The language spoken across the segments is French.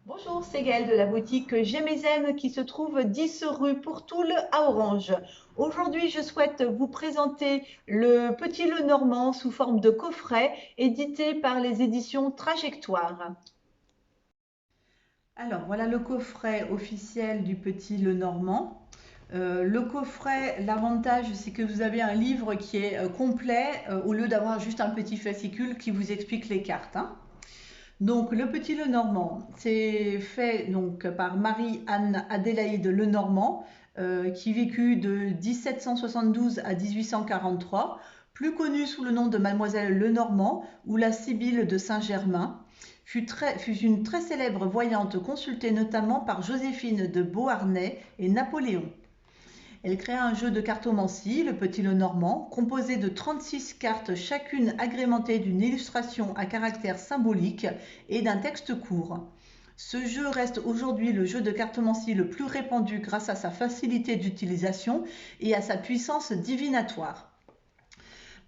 Bonjour, c'est Gaëlle de la boutique Gémézen qui se trouve 10 rue Pourtoul à Orange. Aujourd'hui, je souhaite vous présenter le Petit Lenormand sous forme de coffret édité par les éditions Trajectoire. Alors, voilà le coffret officiel du Petit Lenormand. Le coffret, l'avantage, c'est que vous avez un livre qui est complet au lieu d'avoir juste un petit fascicule qui vous explique les cartes, hein. Donc, le Petit Lenormand, c'est fait donc par Marie-Anne Adélaïde Lenormand, qui vécut de 1772 à 1843, plus connue sous le nom de Mademoiselle Lenormand ou la Sibylle de Saint-Germain. Fut une très célèbre voyante consultée notamment par Joséphine de Beauharnais et Napoléon. Elle créa un jeu de cartomancie, le Petit Lenormand, composé de 36 cartes, chacune agrémentée d'une illustration à caractère symbolique et d'un texte court. Ce jeu reste aujourd'hui le jeu de cartomancie le plus répandu grâce à sa facilité d'utilisation et à sa puissance divinatoire.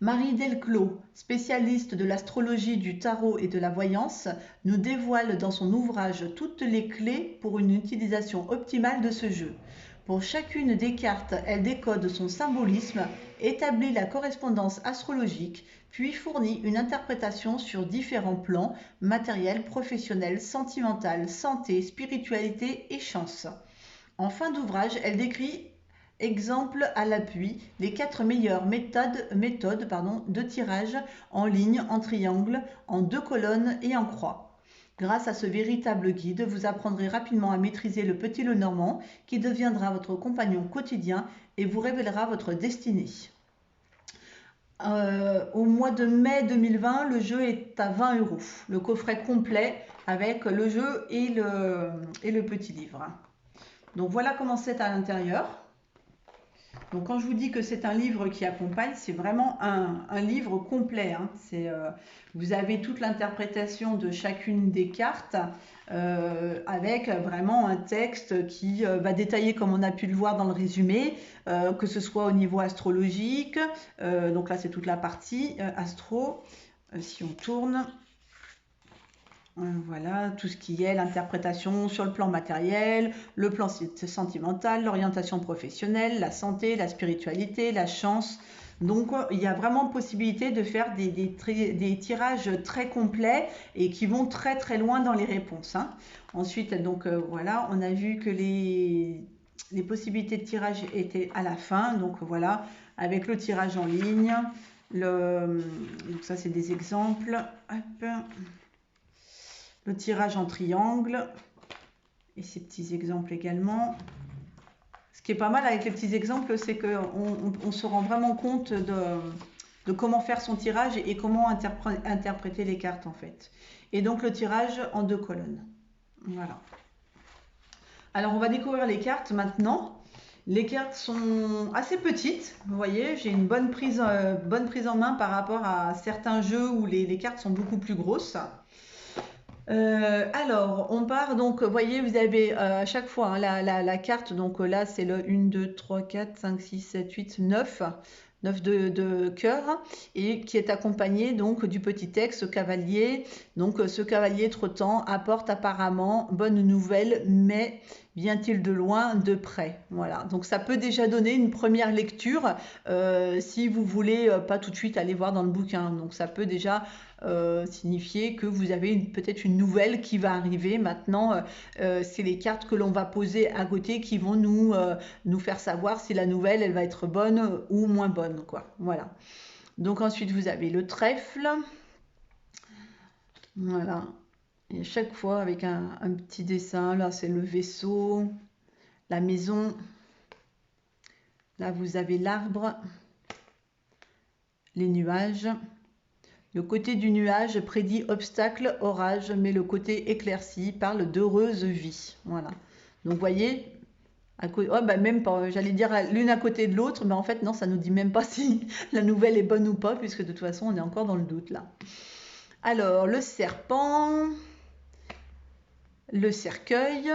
Marie Delclos, spécialiste de l'astrologie, du tarot et de la voyance, nous dévoile dans son ouvrage toutes les clés pour une utilisation optimale de ce jeu. Pour chacune des cartes, elle décode son symbolisme, établit la correspondance astrologique, puis fournit une interprétation sur différents plans, matériel, professionnel, sentimental, santé, spiritualité et chance. En fin d'ouvrage, elle décrit, exemple à l'appui, les 4 meilleures méthodes de tirage en ligne, en triangle, en 2 colonnes et en croix. Grâce à ce véritable guide, vous apprendrez rapidement à maîtriser le Petit Lenormand qui deviendra votre compagnon quotidien et vous révélera votre destinée. Au mois de mai 2020, le jeu est à 20 €. Le coffret complet avec le jeu et le petit livre. Donc voilà comment c'est à l'intérieur. Donc quand je vous dis que c'est un livre qui accompagne, c'est vraiment un livre complet, hein. Vous avez toute l'interprétation de chacune des cartes avec vraiment un texte qui va détailler, comme on a pu le voir dans le résumé, que ce soit au niveau astrologique. Donc là, c'est toute la partie astro. Si on tourne, voilà, tout ce qui est l'interprétation sur le plan matériel, le plan sentimental, l'orientation professionnelle, la santé, la spiritualité, la chance. Donc, il y a vraiment possibilité de faire des tirages très complets et qui vont très très loin dans les réponses, hein. Ensuite, donc voilà, on a vu que les possibilités de tirage étaient à la fin. Donc voilà, avec le tirage en ligne, donc ça c'est des exemples. Hop. Le tirage en triangle et ces petits exemples également. Ce qui est pas mal avec les petits exemples, c'est qu'on se rend vraiment compte de comment faire son tirage et comment interpréter les cartes en fait. Et donc le tirage en 2 colonnes. Voilà. Alors on va découvrir les cartes maintenant. Les cartes sont assez petites, vous voyez, j'ai une bonne prise en main par rapport à certains jeux où les cartes sont beaucoup plus grosses. Alors, on part donc, vous voyez, vous avez à chaque fois, hein, la carte, donc là c'est le 1, 2, 3, 4, 5, 6, 7, 8, 9, 9 de cœur, et qui est accompagné donc du petit texte cavalier. Donc ce cavalier trottant apporte apparemment bonne nouvelle, mais vient-il de loin, de près? Voilà, donc ça peut déjà donner une première lecture si vous voulez pas tout de suite aller voir dans le bouquin. Donc ça peut déjà signifier que vous avez peut-être une nouvelle qui va arriver. Maintenant, c'est les cartes que l'on va poser à côté qui vont nous faire savoir si la nouvelle, elle va être bonne ou moins bonne, quoi. Voilà. Donc ensuite, vous avez le trèfle. Voilà. Et chaque fois avec un petit dessin. Là, c'est le vaisseau, la maison. Là, vous avez l'arbre, les nuages. Le côté du nuage prédit obstacle, orage, mais le côté éclairci parle d'heureuse vie. Voilà. Donc, vous voyez, oh, bah, même pas, j'allais dire l'une à côté de l'autre, mais en fait, non, ça nous dit même pas si la nouvelle est bonne ou pas, puisque de toute façon, on est encore dans le doute là. Alors, le serpent, le cercueil.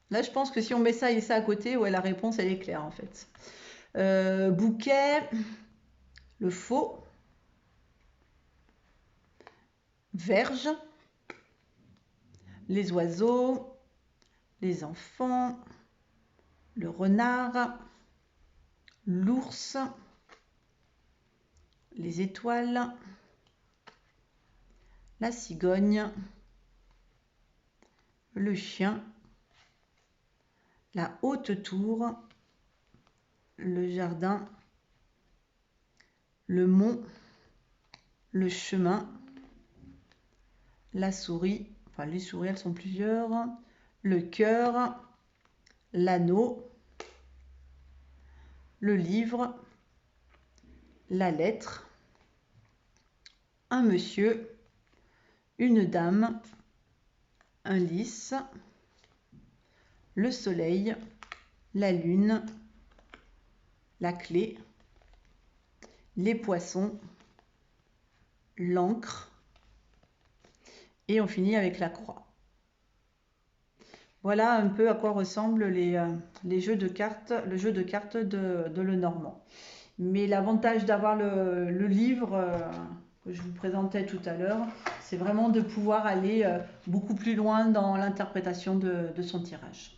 Là, je pense que si on met ça et ça à côté, ouais, la réponse, elle est claire en fait. Bouquet, le faux, verge, les oiseaux, les enfants, le renard, l'ours, les étoiles, la cigogne, le chien, la haute tour, le jardin, le mont, le chemin, la souris, enfin les souris elles sont plusieurs, le cœur, l'anneau, le livre, la lettre, un monsieur, une dame, un lys, le soleil, la lune, la clé, les poissons, l'encre, et on finit avec la croix. Voilà un peu à quoi ressemblent les jeux de cartes, le jeu de cartes de Lenormand. Mais l'avantage d'avoir le livre que je vous présentais tout à l'heure, c'est vraiment de pouvoir aller beaucoup plus loin dans l'interprétation de son tirage.